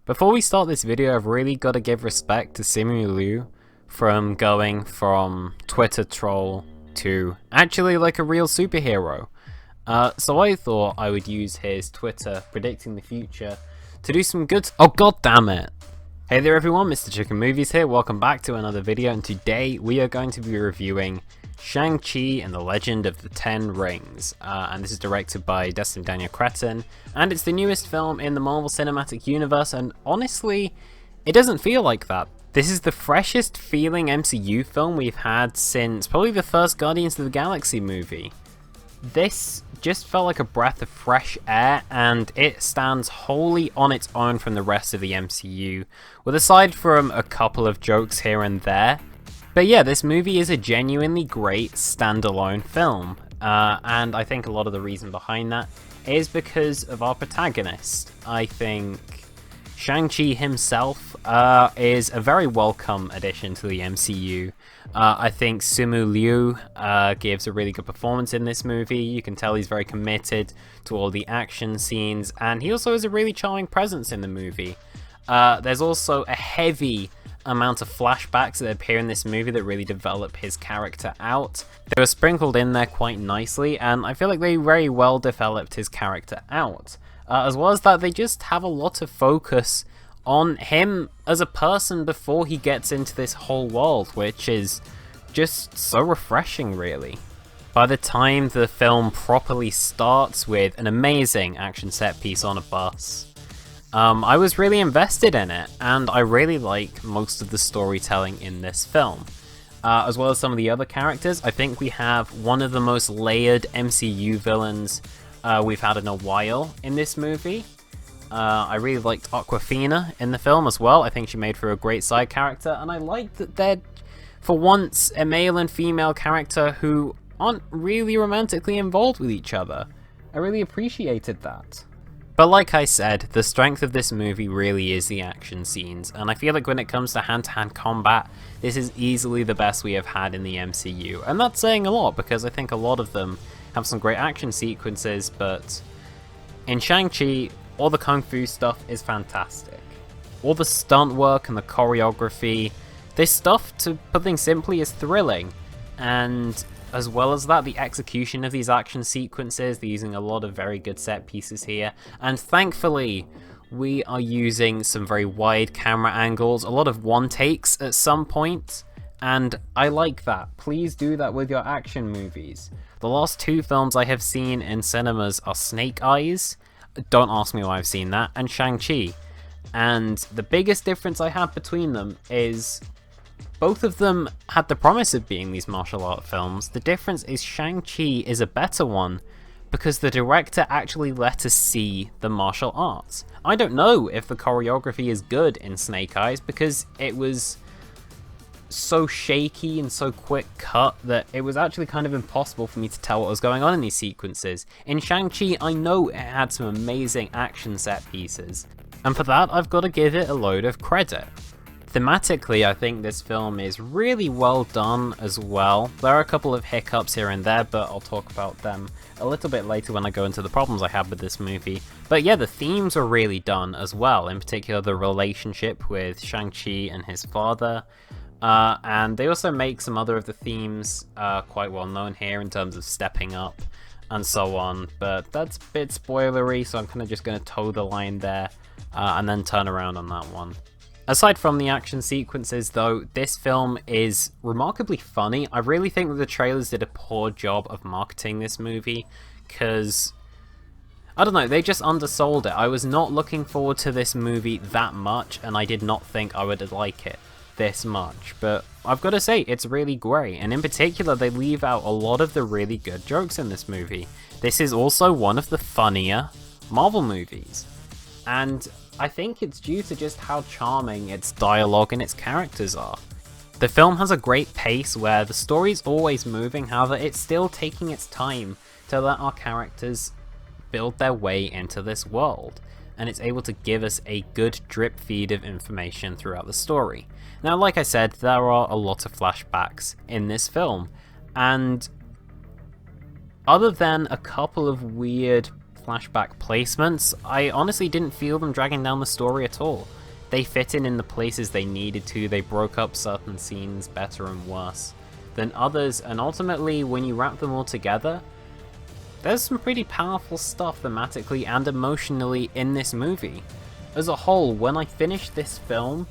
Before we start this video, I've really got to give respect to Simu Liu from going from Twitter troll to actually like a real superhero. So I thought I would use his Twitter predicting the future to do some good— oh god damn it! Hey there everyone, Mr. Chicken Movies here, welcome back to another video, and today we are going to be reviewing Shang-Chi and the Legend of the Ten Rings, and this is directed by Destin Daniel Cretton, and it's the newest film in the Marvel Cinematic Universe, and honestly, it doesn't feel like that. This is the freshest feeling MCU film we've had since probably the first Guardians of the Galaxy movie. This just felt like a breath of fresh air, and it stands wholly on its own from the rest of the MCU, with aside from a couple of jokes here and there. But yeah, this movie is a genuinely great standalone film, and I think a lot of the reason behind that is because of our protagonist. I think Shang-Chi himself is a very welcome addition to the MCU. I think Simu Liu gives a really good performance in this movie. You can tell he's very committed to all the action scenes, and he also has a really charming presence in the movie. There's also a heavy amount of flashbacks that appear in this movie that really develop his character out. They were sprinkled in there quite nicely, and I feel like they very well developed his character out. As well as that, they just have a lot of focus on him as a person before he gets into this whole world, which is just so refreshing, really. By the time the film properly starts with an amazing action set piece on a bus, I was really invested in it, and I really like most of the storytelling in this film. As well as some of the other characters, I think we have one of the most layered MCU villains we've had in a while in this movie. I really liked Awkwafina in the film as well. I think she made for a great side character, and I liked that they're, for once, a male and female character who aren't really romantically involved with each other. I really appreciated that. But like I said, the strength of this movie really is the action scenes, and I feel like when it comes to hand-to-hand combat, this is easily the best we have had in the MCU. And that's saying a lot, because I think a lot of them have some great action sequences, but in Shang-Chi, all the kung fu stuff is fantastic. All the stunt work and the choreography, this stuff, to put things simply, is thrilling. And as well as that, the execution of these action sequences, they're using a lot of very good set pieces here. And thankfully, we are using some very wide camera angles, a lot of one takes at some point. And I like that. Please do that with your action movies. The last two films I have seen in cinemas are Snake Eyes, don't ask me why I've seen that, and Shang-Chi. And the biggest difference I have between them is both of them had the promise of being these martial art films. The difference is Shang-Chi is a better one because the director actually let us see the martial arts. I don't know if the choreography is good in Snake Eyes because it was so shaky and so quick cut that it was actually kind of impossible for me to tell what was going on in these sequences. In Shang-Chi, I know it had some amazing action set pieces, and for that I've got to give it a load of credit. Thematically, I think this film is really well done as well. There are a couple of hiccups here and there, but I'll talk about them a little bit later when I go into the problems I have with this movie. But yeah, the themes are really done as well, in particular the relationship with Shang-Chi and his father. And they also make some other of the themes quite well known here in terms of stepping up and so on, but that's a bit spoilery, so I'm kind of just going to toe the line there and then turn around on that one. Aside from the action sequences though, this film is remarkably funny. I really think that the trailers did a poor job of marketing this movie, because I don't know, they just undersold it. I was not looking forward to this movie that much, and I did not think I would like it this much, but I've got to say it's really great, and in particular they leave out a lot of the really good jokes in this movie. This is also one of the funnier Marvel movies, and I think it's due to just how charming its dialogue and its characters are. The film has a great pace where the story's always moving, however it's still taking its time to let our characters build their way into this world, and it's able to give us a good drip feed of information throughout the story. Now, like I said, there are a lot of flashbacks in this film, and other than a couple of weird flashback placements, I honestly didn't feel them dragging down the story at all. They fit in the places they needed to, they broke up certain scenes better and worse than others, and ultimately, when you wrap them all together, there's some pretty powerful stuff thematically and emotionally in this movie. As a whole, when I finished this film,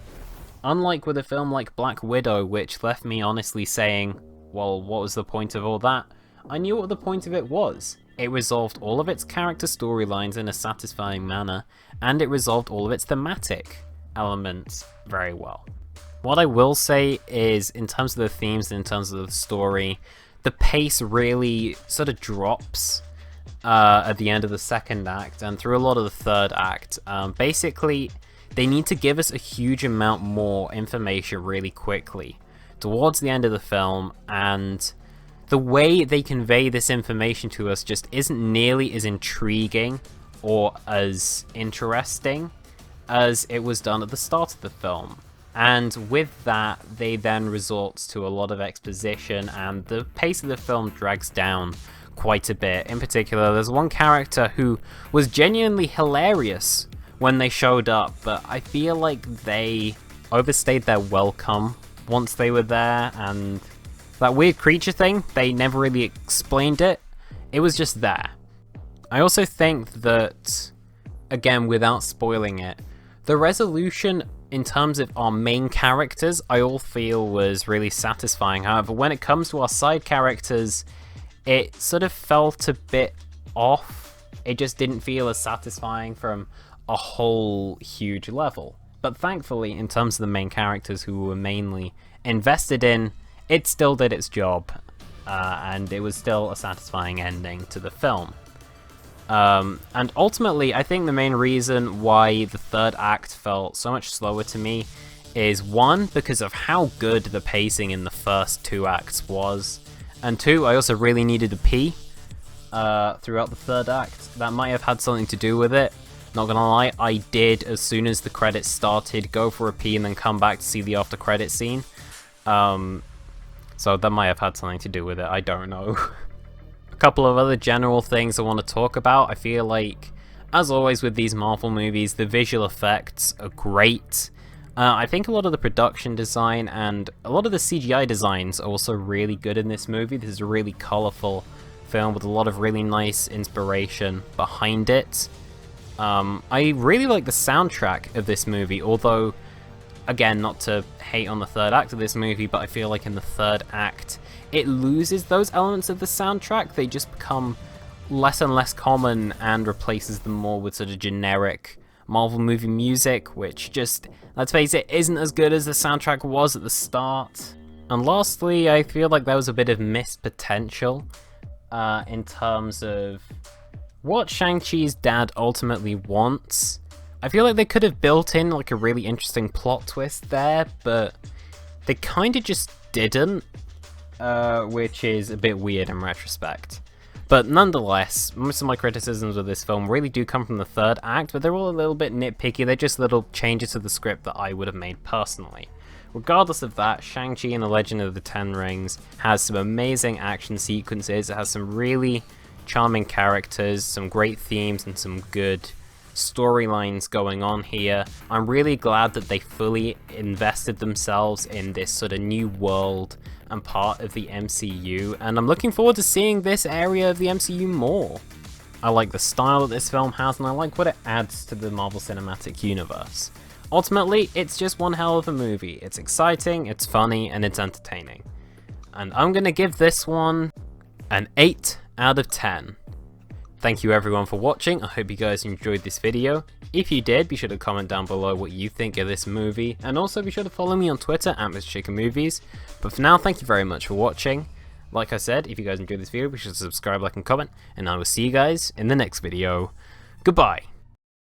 unlike with a film like Black Widow, which left me honestly saying, well, what was the point of all that? I knew what the point of it was. It resolved all of its character storylines in a satisfying manner, and it resolved all of its thematic elements very well. What I will say is, in terms of the themes and in terms of the story, the pace really sort of drops at the end of the second act and through a lot of the third act. Basically, they need to give us a huge amount more information really quickly towards the end of the film, and the way they convey this information to us just isn't nearly as intriguing or as interesting as it was done at the start of the film. And with that, they then resort to a lot of exposition, and the pace of the film drags down quite a bit. In particular, there's one character who was genuinely hilarious when they showed up, but I feel like they overstayed their welcome once they were there, and that weird creature thing, they never really explained it. It was just there. I also think that, again, without spoiling it, the resolution in terms of our main characters, I all feel was really satisfying. However, when it comes to our side characters, it sort of felt a bit off. It just didn't feel as satisfying from a whole huge level. But thankfully, in terms of the main characters who we were mainly invested in, it still did its job, and it was still a satisfying ending to the film. And ultimately, I think the main reason why the third act felt so much slower to me is, one, because of how good the pacing in the first two acts was, and two, I also really needed to pee throughout the third act. That might have had something to do with it. Not gonna lie, I did, as soon as the credits started, go for a pee and then come back to see the after credit scene. So that might have had something to do with it, I don't know. A couple of other general things I want to talk about. I feel like, as always with these Marvel movies, the visual effects are great. I think a lot of the production design and a lot of the CGI designs are also really good in this movie. This is a really colourful film with a lot of really nice inspiration behind it. I really like the soundtrack of this movie, although, again, not to hate on the third act of this movie, but I feel like in the third act, it loses those elements of the soundtrack. They just become less and less common and replaces them more with sort of generic Marvel movie music, which just, let's face it, isn't as good as the soundtrack was at the start. And lastly, I feel like there was a bit of missed potential in terms of what Shang-Chi's dad ultimately wants. I feel like they could have built in like a really interesting plot twist there, but they kind of just didn't, which is a bit weird in retrospect. But nonetheless, most of my criticisms of this film really do come from the third act, but they're all a little bit nitpicky. They're just little changes to the script that I would have made personally. Regardless of that, Shang-Chi and the Legend of the Ten Rings has some amazing action sequences. It has some really charming characters, some great themes, and some good storylines going on here. I'm really glad that they fully invested themselves in this sort of new world and part of the MCU, and I'm looking forward to seeing this area of the MCU more. I like the style that this film has, and I like what it adds to the Marvel Cinematic Universe. Ultimately, it's just one hell of a movie. It's exciting, it's funny, and it's entertaining. And I'm gonna give this one an 8 out of 10. Thank you everyone for watching. I hope you guys enjoyed this video. If you did, be sure to comment down below what you think of this movie, and also be sure to follow me on Twitter at MrChickenMovies. But for now, thank you very much for watching. Like I said, if you guys enjoyed this video, be sure to subscribe, like, and comment, and I will see you guys in the next video. Goodbye.